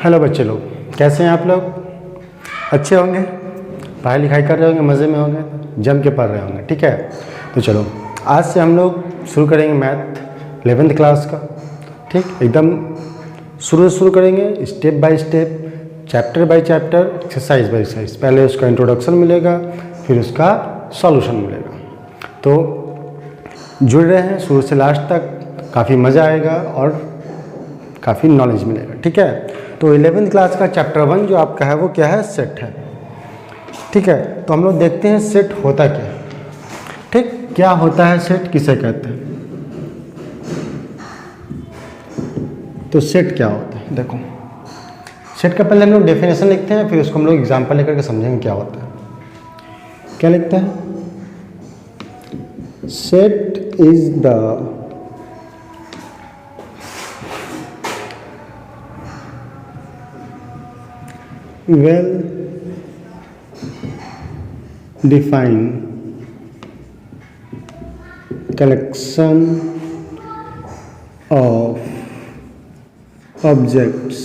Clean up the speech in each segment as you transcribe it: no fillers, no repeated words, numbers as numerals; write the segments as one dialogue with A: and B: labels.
A: Hello बच्चे लोग, कैसे हैं आप लोग? अच्छे होंगे, पढ़ाई लिखाई कर रहे होंगे, मज़े में होंगे, जम के पढ़ रहे होंगे। ठीक है, तो चलो आज से हम लोग शुरू करेंगे मैथ 11th क्लास का। ठीक, एकदम शुरू से शुरू करेंगे, step by step, chapter by chapter, exercise by exercise. पहले उसका इंट्रोडक्शन मिलेगा, फिर उसका सॉल्यूशन मिलेगा। तो जुड़ रहे हैं शुरू से लास्ट तक, काफ़ी मज़ा आएगा और काफ़ी नॉलेज मिलेगा। ठीक है, तो 11th क्लास का चैप्टर 1 जो आपका है वो क्या है? सेट है। ठीक है, तो हम लोग देखते हैं सेट होता क्या है। ठीक, क्या होता है सेट, किसे कहते हैं? तो सेट क्या होता है, देखो सेट का पहले हम लोग डेफिनेशन लिखते हैं, फिर उसको हम लोग एग्जाम्पल लेकर के समझेंगे क्या होता है। क्या लिखते हैं? Set is the well defined collection of objects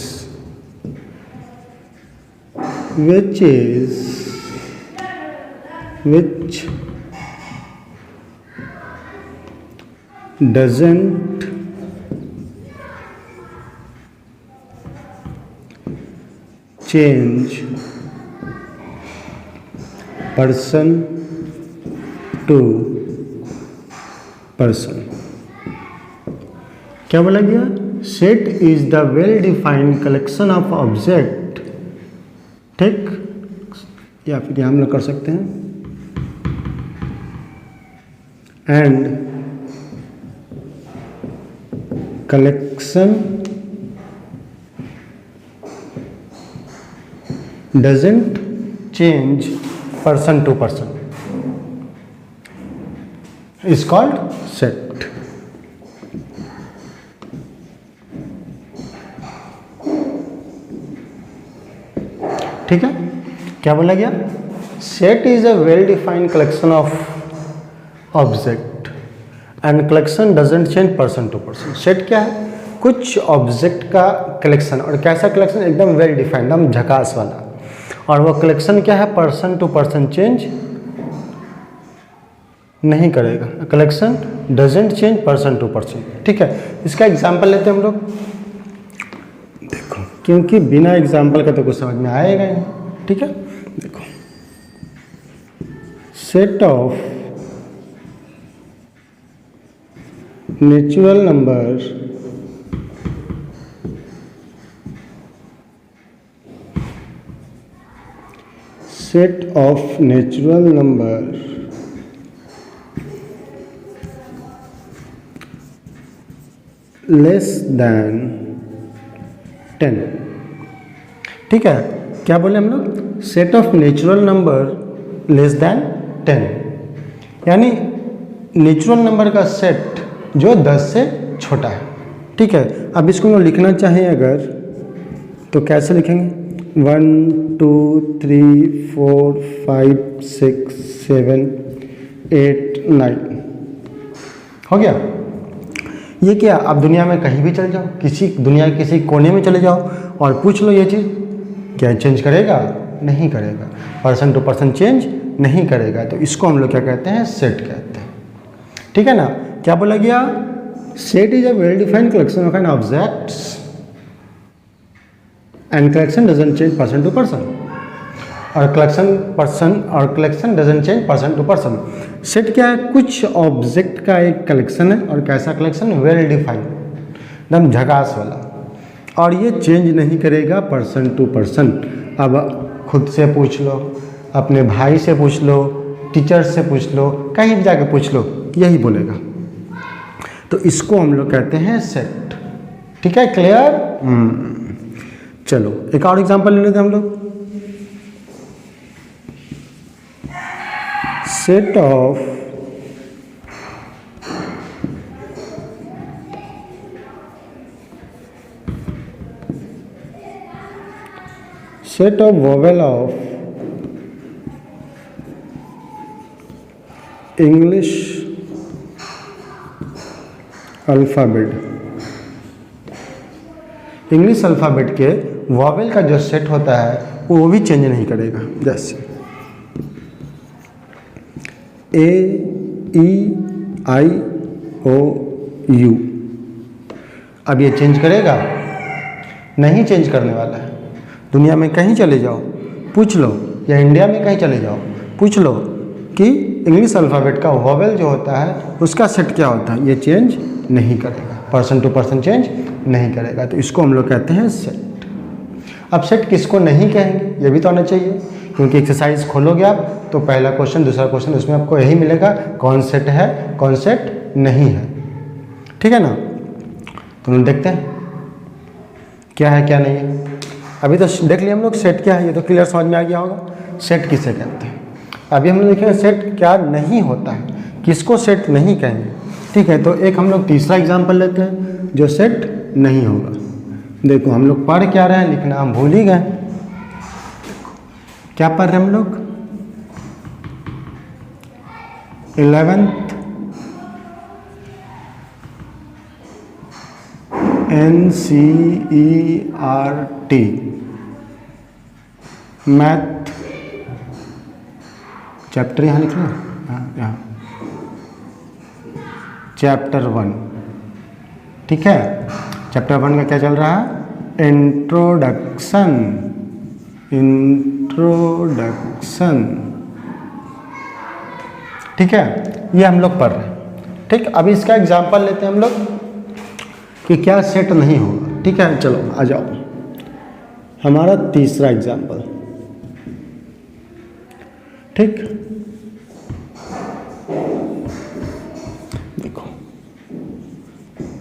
A: which doesn't change person to person। क्या बोला गया? Set is the well defined collection of object. ठीक, या फिर यहां हम लोग कर सकते हैं and collection doesn't change person to person is called set। ठीक है, क्या बोला गया? Set is a well defined collection of object and collection doesn't change person to person. Set क्या है? कुछ ऑब्जेक्ट का कलेक्शन, और कैसा कलेक्शन? एकदम वेल डिफाइंड, एकदम झकास वाला। और वो कलेक्शन क्या है? पर्सन टू पर्सन चेंज नहीं करेगा। Collection doesn't change person to person. ठीक है, इसका एग्जांपल लेते हैं हम लोग। देखो, क्योंकि बिना एग्जांपल का तो कुछ समझ में आएगा ही नहीं। ठीक है, देखो set of natural number set of natural number less than 10। ठीक है, क्या बोले हम लोग? Set of natural number less than 10, यानी नेचुरल नंबर का सेट जो 10 से छोटा है। ठीक है, अब इसको हम लिखना चाहें अगर, तो कैसे लिखेंगे? 1 2 3 4 5 6 7 8 9 हो गया। ये क्या? आप दुनिया में कहीं भी चले जाओ, दुनिया के किसी कोने में चले जाओ और पूछ लो ये चीज़, क्या चेंज करेगा? नहीं करेगा। पर्सन टू पर्सन चेंज नहीं करेगा। तो इसको हम लोग क्या कहते हैं? सेट कहते हैं। ठीक है ना, क्या बोला गया? Set is a well defined collection of an objects and collection doesn't change person to person. और collection doesn't change person to person. Set क्या है? कुछ ऑब्जेक्ट का एक कलेक्शन है, और कैसा कलेक्शन? वेल डिफाइंड, एकदम झकास वाला, और ये चेंज नहीं करेगा पर्सन टू पर्सन। अब खुद से पूछ लो, अपने भाई से पूछ लो, टीचर से पूछ लो, कहीं भी जाके पूछ लो, यही बोलेगा। तो इसको हम लोग कहते हैं सेट। ठीक है, क्लियर? चलो एक और एग्जांपल ले लेते हैं हम लोग। Set of vowel of English alphabet, English alphabet के वॉवेल का जो सेट होता है वो भी चेंज नहीं करेगा। जैसे ए ई आई ओ यू, अब ये चेंज करेगा? नहीं चेंज करने वाला है। दुनिया में कहीं चले जाओ पूछ लो, या इंडिया में कहीं चले जाओ पूछ लो कि इंग्लिश अल्फ़ाबेट का वॉवेल जो होता है उसका सेट क्या होता है, ये चेंज नहीं करेगा, पर्सन टू पर्सन चेंज नहीं करेगा। तो इसको हम लोग कहते हैं सेट। अब सेट किसको नहीं कहेंगे ये भी तो आना चाहिए, क्योंकि एक्सरसाइज खोलोगे आप तो पहला क्वेश्चन दूसरा क्वेश्चन उसमें आपको यही मिलेगा, कौन सेट है कौन सेट नहीं है। ठीक है ना, तो हम देखते हैं क्या है क्या नहीं है। अभी तो देख लिया हम लोग सेट क्या है, ये तो क्लियर समझ में आ गया होगा सेट किसे कहते हैं। अभी हम लोग देखेंगे सेट क्या नहीं होता है, किसको सेट नहीं कहेंगे। ठीक है, तो एक हम लोग तीसरा एग्जाम्पल लेते हैं जो सेट नहीं होगा। देखो हम लोग पढ़ क्या रहे हैं, लिखना हम भूल ही गए। क्या पढ़ रहे हैं हम लोग? 11th NCERT मैथ चैप्टर, यहाँ लिख लो, यहाँ चैप्टर 1। ठीक है, चैप्टर 1 का क्या चल रहा है? इंट्रोडक्शन। ठीक है, ये हम लोग पढ़ रहे हैं। ठीक, अभी इसका एग्जाम्पल लेते हैं हम लोग कि क्या सेट नहीं होगा। ठीक है, चलो आ जाओ, हमारा तीसरा एग्जाम्पल। ठीक, देखो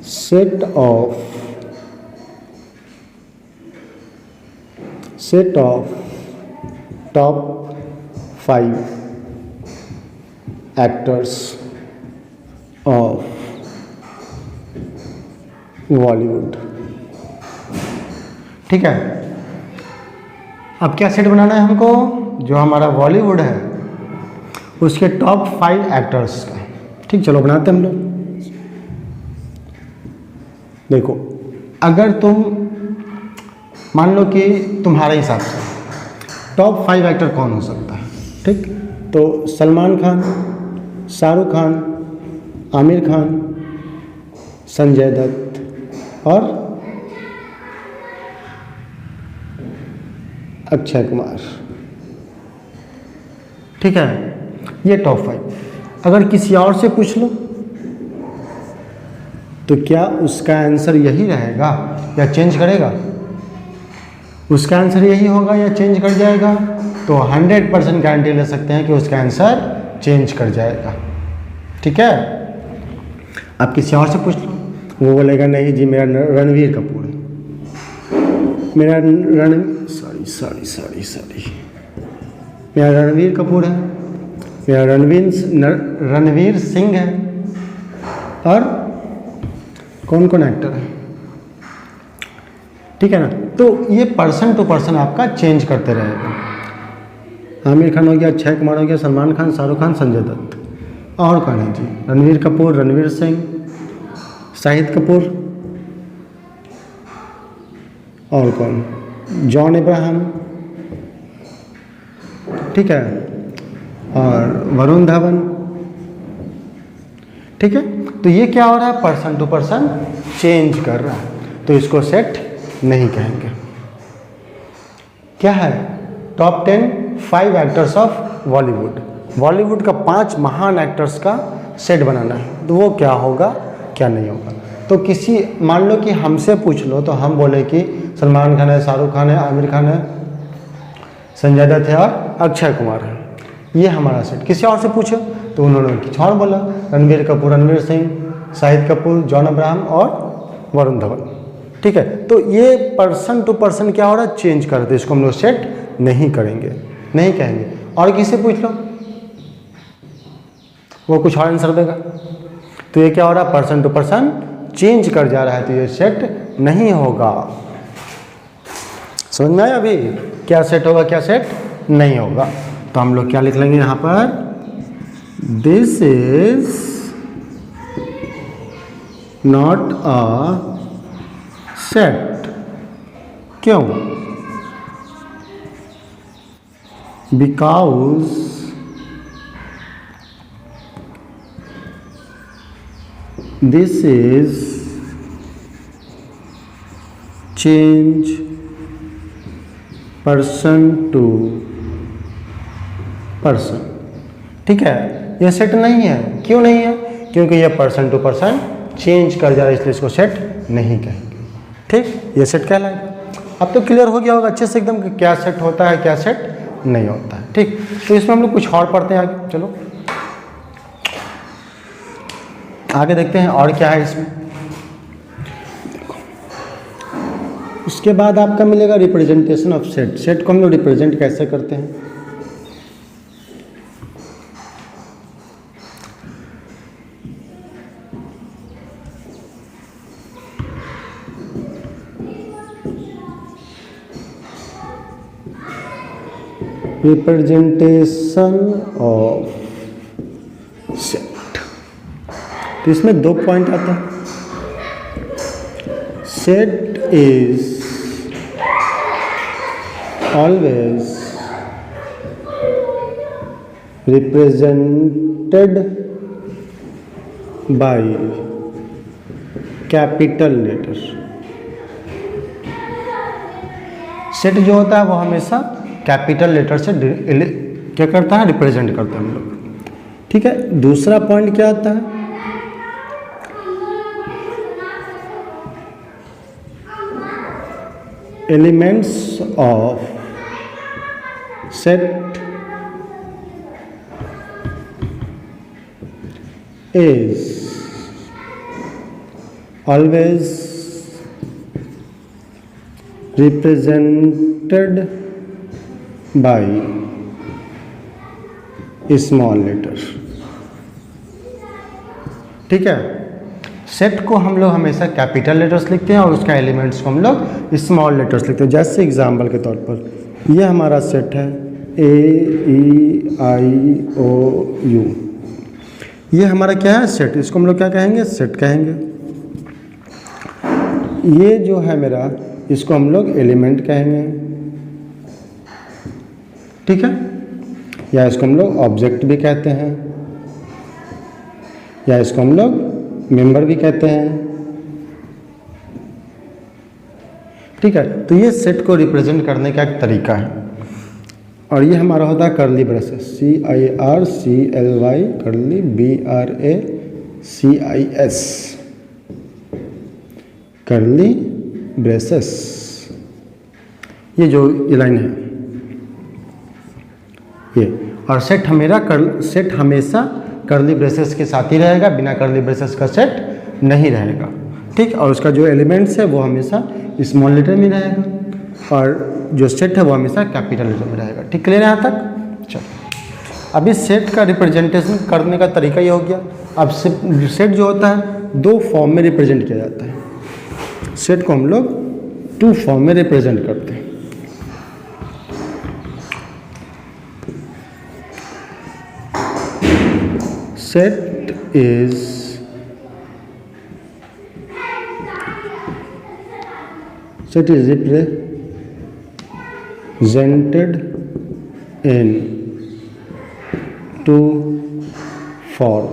A: set of top 5 actors of Bollywood. ठीक है, अब क्या सेट बनाना है हमको? जो हमारा बॉलीवुड है उसके टॉप 5 एक्टर्स का। ठीक, चलो बनाते हैं हम लोग। देखो अगर तुम मान लो कि तुम्हारे हिसाब से टॉप 5 एक्टर कौन हो सकता है। ठीक, तो सलमान खान, शाहरुख खान, आमिर खान, संजय दत्त और अक्षय कुमार। ठीक है, ये टॉप 5। अगर किसी और से पूछ लो तो क्या उसका आंसर यही रहेगा या चेंज करेगा? उसका आंसर यही होगा या चेंज कर जाएगा? तो 100% गारंटी ले सकते हैं कि उसका आंसर चेंज कर जाएगा। ठीक है, आप किसी और से पूछ लो, वो बोलेगा नहीं जी मेरा रणवीर कपूर है, मेरा मेरा रणवीर कपूर है, मेरा रणवीर सिंह है, और कौन कौन एक्टर है। ठीक है ना, तो ये पर्सन टू पर्सन आपका चेंज करते रहेगा। आमिर खान हो गया, अक्षय कुमार हो गया, सलमान खान, शाहरुख खान, संजय दत्त, और कौन है जी? रणवीर कपूर, रणवीर सिंह, शाहिद कपूर, और कौन? जॉन इब्राहिम। ठीक है, और वरुण धवन। ठीक है, तो ये क्या हो रहा है? पर्सन टू पर्सन चेंज कर रहा है, तो इसको सेट नहीं कहेंगे। क्या है? Top 5 actors of Bollywood. Bollywood का 5 महान एक्टर्स का सेट बनाना है, तो वो क्या होगा क्या नहीं होगा। तो किसी मान लो कि हमसे पूछ लो तो हम बोले कि सलमान खान है, शाहरुख खान है, आमिर खान है, संजय दत्त है और अक्षय कुमार है, ये हमारा सेट। किसी और से पूछो तो उन्होंने कुछ और बोला, रणवीर कपूर, रणवीर सिंह, शाहिद कपूर, जॉन अब्राहम और वरुण धवन। ठीक है, तो ये पर्सन टू पर्सन क्या हो रहा है? चेंज कर दे, इसको हम लोग सेट नहीं करेंगे, नहीं कहेंगे। और किसी से पूछ लो वो कुछ और आंसर देगा, तो ये क्या हो रहा है? पर्सन टू पर्सन चेंज कर जा रहा है, तो ये सेट नहीं होगा। समझ में आया अभी क्या सेट होगा क्या सेट नहीं होगा? तो हम लोग क्या लिख लेंगे यहाँ पर? This is not a set. क्यों? Because this is change person to person. ठीक है, ये सेट नहीं है। क्यों नहीं है? क्योंकि ये पर्सन टू पर्सन चेंज कर जा रहा है, इसलिए इसको सेट नहीं कहेंगे। ठीक, ये सेट कहलाएगा। अब तो क्लियर हो गया होगा अच्छे से एकदम कि क्या सेट होता है, क्या सेट नहीं होता है। ठीक, तो इसमें हम लोग कुछ और पढ़ते हैं आगे। चलो आगे देखते हैं और क्या है इसमें। उसके बाद आपका मिलेगा रिप्रेजेंटेशन ऑफ सेट। सेट को हम लोग रिप्रेजेंट कैसे करते हैं? रिप्रेजेंटेशन ऑफ सेट, तो इसमें 2 पॉइंट आता है। Set is always represented by capital letter. Set जो होता है वो हमेशा कैपिटल लेटर से क्या करता है? रिप्रेजेंट करता है हम लोग। ठीक है, दूसरा पॉइंट क्या आता है? Elements of set is always represented by small letter. ठीक है, सेट को हम लोग हमेशा कैपिटल लेटर्स लिखते हैं और उसका एलिमेंट्स को हम लोग स्मॉल लेटर्स लिखते हैं। जैसे एग्जाम्पल के तौर पर ये हमारा सेट है AEIOU, ये हमारा क्या है? सेट। इसको हम लोग क्या कहेंगे? सेट कहेंगे। ये जो है मेरा, इसको हम लोग एलिमेंट कहेंगे। ठीक है, या इसको हम लोग ऑब्जेक्ट भी कहते हैं, या इसको हम लोग मेंबर भी कहते हैं। ठीक है, तो ये सेट को रिप्रेजेंट करने का एक तरीका है। और ये हमारा होता है curly braces, CIRCLY, curly BRACIS, curly braces. ये जो ये लाइन है ये, और सेट हमेशा कर्ली ब्रेसेस के साथ ही रहेगा, बिना कर्ली ब्रेसेस का सेट नहीं रहेगा। ठीक, और उसका जो एलिमेंट्स है वो हमेशा स्मॉल लेटर में रहेगा, और जो सेट है वो हमेशा कैपिटल लेटर में रहेगा। ठीक, क्लियर है यहाँ तक? चलो, अभी सेट का रिप्रेजेंटेशन करने का तरीका ये हो गया। अब सेट जो होता है 2 फॉर्म में रिप्रेजेंट किया जाता है। सेट को हम लोग 2 फॉर्म में रिप्रेजेंट करते हैं। Set is represented in 2 form।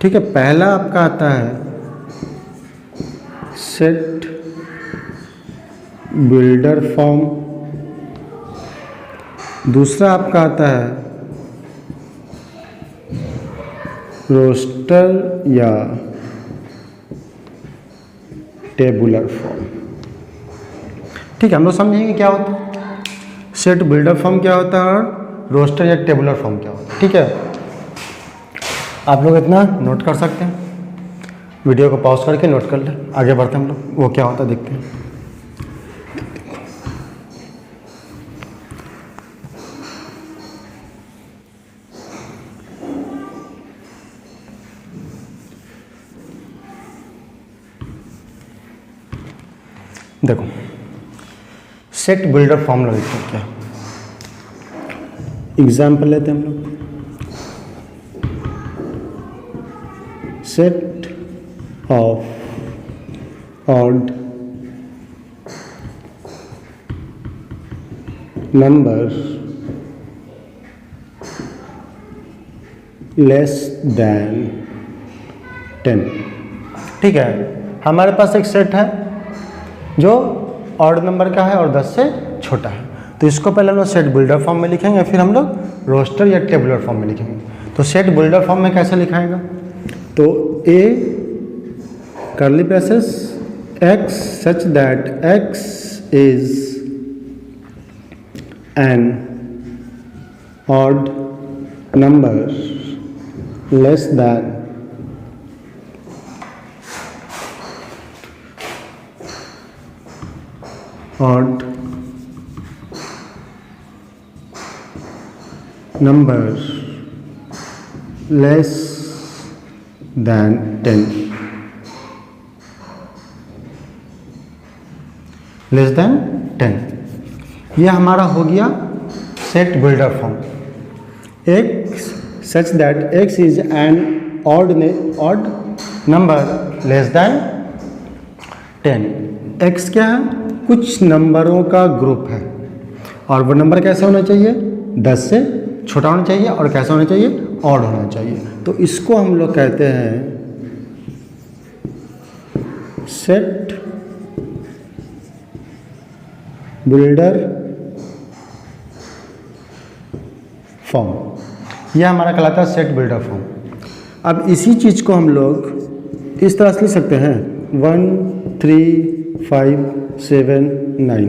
A: ठीक है, पहला आपका आता है सेट बिल्डर फॉर्म, दूसरा आपका आता है रोस्टर या टेबुलर फॉर्म। ठीक है, हम लोग समझेंगे क्या होता है, सेट बिल्डर फॉर्म क्या होता है और रोस्टर या टेबुलर फॉर्म क्या होता है। ठीक है, आप लोग इतना नोट कर सकते हैं, वीडियो को पॉज करके नोट कर लें। आगे बढ़ते हैं हम लोग, वो क्या होता है देखते हैं। देखो, सेट बिल्डर फॉर्मूला लिखते हैं क्या, एग्जाम्पल लेते हैं हम लोग। Set of odd number less than 10। ठीक है, हमारे पास एक सेट है जो ऑड नंबर का है और 10 से छोटा है, तो इसको पहले हम लोग सेट बिल्डर फॉर्म में लिखेंगे, फिर हम लोग रोस्टर या टेबुलर फॉर्म में लिखेंगे। तो सेट बिल्डर फॉर्म में कैसे लिखाएगा, तो A curly braces x such that x is an odd number less than odd number less than 10, less than 10। यह हमारा हो गया set builder form. x such that x is an odd number less than 10। x क्या है, कुछ नंबरों का group है और वो नंबर कैसे होना चाहिए, 10 से छोटा होना चाहिए और कैसा होना चाहिए, ऑड होना चाहिए। तो इसको हम लोग कहते हैं सेट बिल्डर फॉर्म। यह हमारा कहलाता है सेट बिल्डर फॉर्म। अब इसी चीज़ को हम लोग इस तरह से लिख सकते हैं 1 3 5 7 9,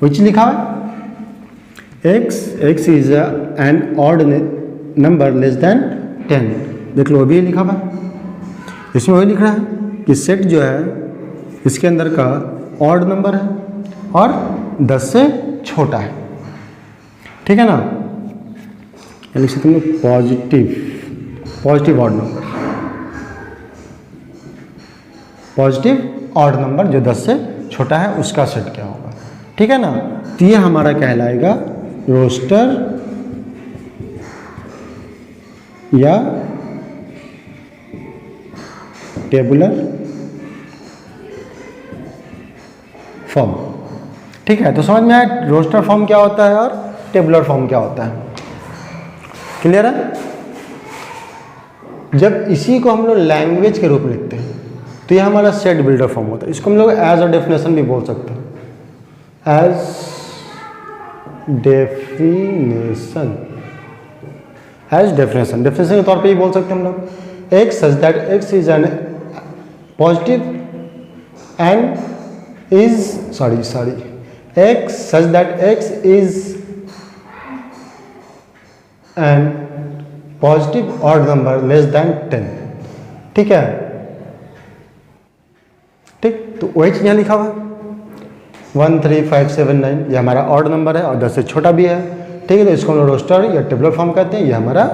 A: विच लिखा है x is an odd number less than 10। देख लो अभी लिखा हुआ, इसमें वही लिख रहा है कि सेट जो है इसके अंदर का ऑड नंबर है और 10 से छोटा है। ठीक है ना, लिख सकते हैं positive odd number, positive odd number जो 10 से छोटा है उसका सेट क्या होगा। ठीक है ना, तो ये हमारा कहलाएगा रोस्टर या टेबुलर फॉर्म। ठीक है, तो समझ में आया रोस्टर फॉर्म क्या होता है और टेबुलर फॉर्म क्या होता है। क्लियर है। जब इसी को हम लोग लैंग्वेज के रूप में लिखते हैं तो यह हमारा सेट बिल्डर फॉर्म होता है। इसको हम लोग एज अ डेफिनेशन भी बोल सकते हैं, एज डेफिनेशन के तौर पे ही बोल सकते हैं हम लोग। X such that x is an positive and is x such that x is an positive odd number less than 10। ठीक है, ठीक, तो वही चीज़ यहाँ लिखा हुआ 1 3 5 7 9, ये हमारा ऑड नंबर है और 10 से छोटा भी है। ठीक है, तो इसको हम लोग रोस्टर या टेबुलर फॉर्म कहते हैं, ये हमारा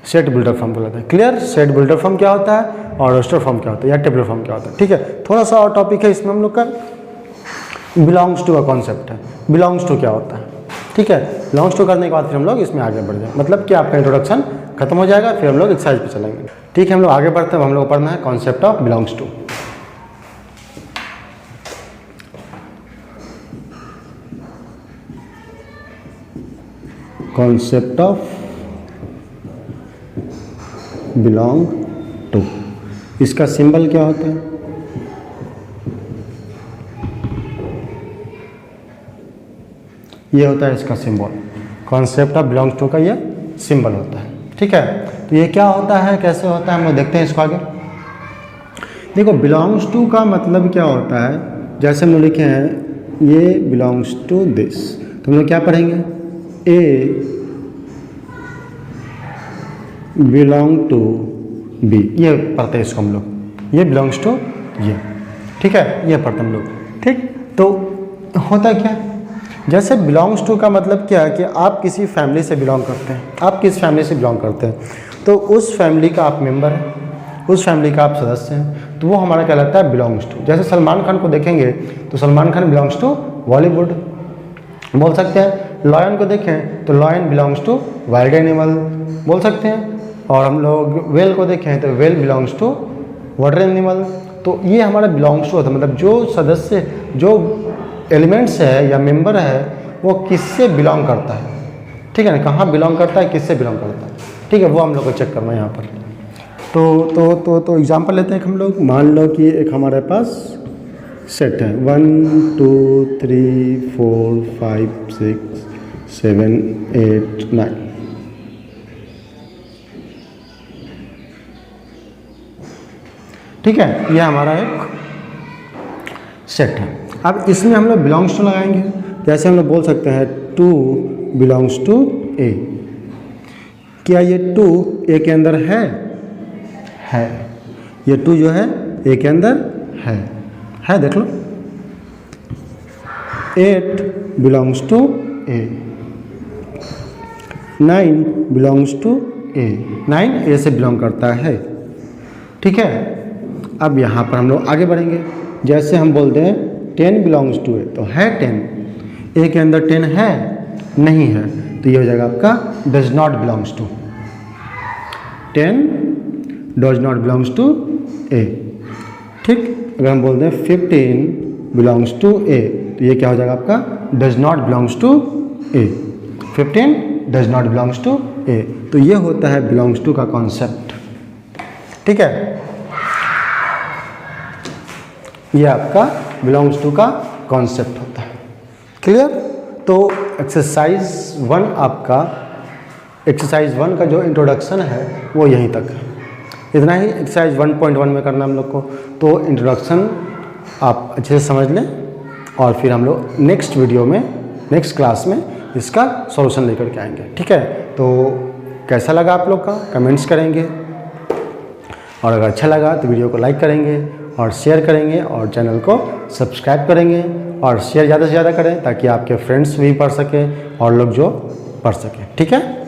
A: सेट बिल्डर फॉर्म बोलते हैं। क्लियर, सेट बिल्डर फॉर्म क्या होता है और रोस्टर फॉर्म क्या होता है या टेबुलर फॉर्म क्या होता है। ठीक है, थोड़ा सा और टॉपिक है इसमें हम लोग का, बिलोंग्स टू का कॉन्सेप्ट है। बिलोंग्स टू क्या होता है, ठीक है, बिलोंग्स टू करने के बाद फिर हम लोग इसमें आगे बढ़ जाए, मतलब कि आपका इंट्रोडक्शन खत्म हो जाएगा, फिर हम लोग एक्सरसाइज पे चलेंगे। ठीक है, हम लोग आगे बढ़ते हैं, हम लोग पढ़ना है concept of belongs to. Concept of belong to, इसका सिंबल क्या होता है, ये होता है इसका symbol. Concept of belongs to का ये सिंबल होता है। ठीक है, तो ये क्या होता है, कैसे होता है, हम लोग देखते हैं इसको आगे। देखो, बिलोंग्स टू का मतलब क्या होता है, जैसे हम लोग लिखे हैं ये बिलोंग्स टू दिस, तो हम लोग क्या पढ़ेंगे, ए बिलोंग टू बी, ये पढ़ते हैं इसको हम लोग, ये बिलोंग्स टू ये। ठीक है, ये पढ़ते हम लोग। ठीक, तो होता क्या, जैसे बिलोंग्स टू का मतलब क्या है कि आप किसी फैमिली से बिलोंग करते हैं, आप किस फैमिली से बिलोंग करते हैं, तो उस फैमिली का आप मेंबर हैं, उस फैमिली का आप सदस्य हैं, तो वो हमारा कहलाता है बिलोंग्स टू। जैसे सलमान खान को देखेंगे तो सलमान खान बिलोंग्स टू बॉलीवुड बोल सकते हैं। लॉयन को देखें तो lion belongs to wild animal बोल सकते हैं। और हम लोग वेल को देखें तो whale belongs to water animal. तो ये हमारा बिलोंग्स टू होता है, मतलब जो सदस्य, जो एलिमेंट्स है या मेंबर है वो किससे बिलोंग करता है, ठीक है ना, कहाँ बिलोंग करता है, किससे बिलोंग करता है, ठीक है, वो हम लोग को चेक करना है यहाँ पर। तो एग्जांपल लेते हैं हम लोग। मान लो कि एक हमारे पास सेट है 1 2 3 4 5 6 7 8 9, ठीक है, ये हमारा एक सेट है। अब इसमें हम लोग बिलोंग्स टू लगाएंगे। जैसे हम लोग बोल सकते हैं 2 बिलोंग्स टू ए। क्या ये 2 ए के अंदर है? ये 2 जो है ए के अंदर है, देख लो। 8 belongs to A, 9 belongs to A, 9 A से बिलोंग करता है, ठीक है। अब यहाँ पर हम लोग आगे बढ़ेंगे। जैसे हम बोलते हैं 10 बिलोंग्स टू ए, तो है 10, ए के अंदर 10 है नहीं है, तो ये हो जाएगा आपका does not belongs to. 10 does not belongs to A, ठीक। अगर हम बोलते हैं 15 बिलोंग्स टू ए, तो ये क्या हो जाएगा आपका does not belongs to A. 15 does not belongs to A. तो ये होता है बिलोंग्स टू का कॉन्सेप्ट, ठीक है। ये आपका बिलोंग्स टू का कॉन्सेप्ट होता है, क्लियर। तो एक्सरसाइज 1 आपका, एक्सरसाइज 1 का जो इंट्रोडक्शन है वो यहीं तक है। इतना ही एक्सरसाइज 1.1 में करना हम लोग को। तो इंट्रोडक्शन आप अच्छे से समझ लें और फिर हम लोग नेक्स्ट वीडियो में, नेक्स्ट क्लास में इसका सॉल्यूशन लेकर के आएंगे, ठीक है। तो कैसा लगा आप लोग का कमेंट्स करेंगे, और अगर अच्छा लगा तो वीडियो को लाइक करेंगे और शेयर करेंगे और चैनल को सब्सक्राइब करेंगे और शेयर ज़्यादा से ज़्यादा करें ताकि आपके फ्रेंड्स भी पढ़ सकें और लोग जो पढ़ सकें, ठीक है।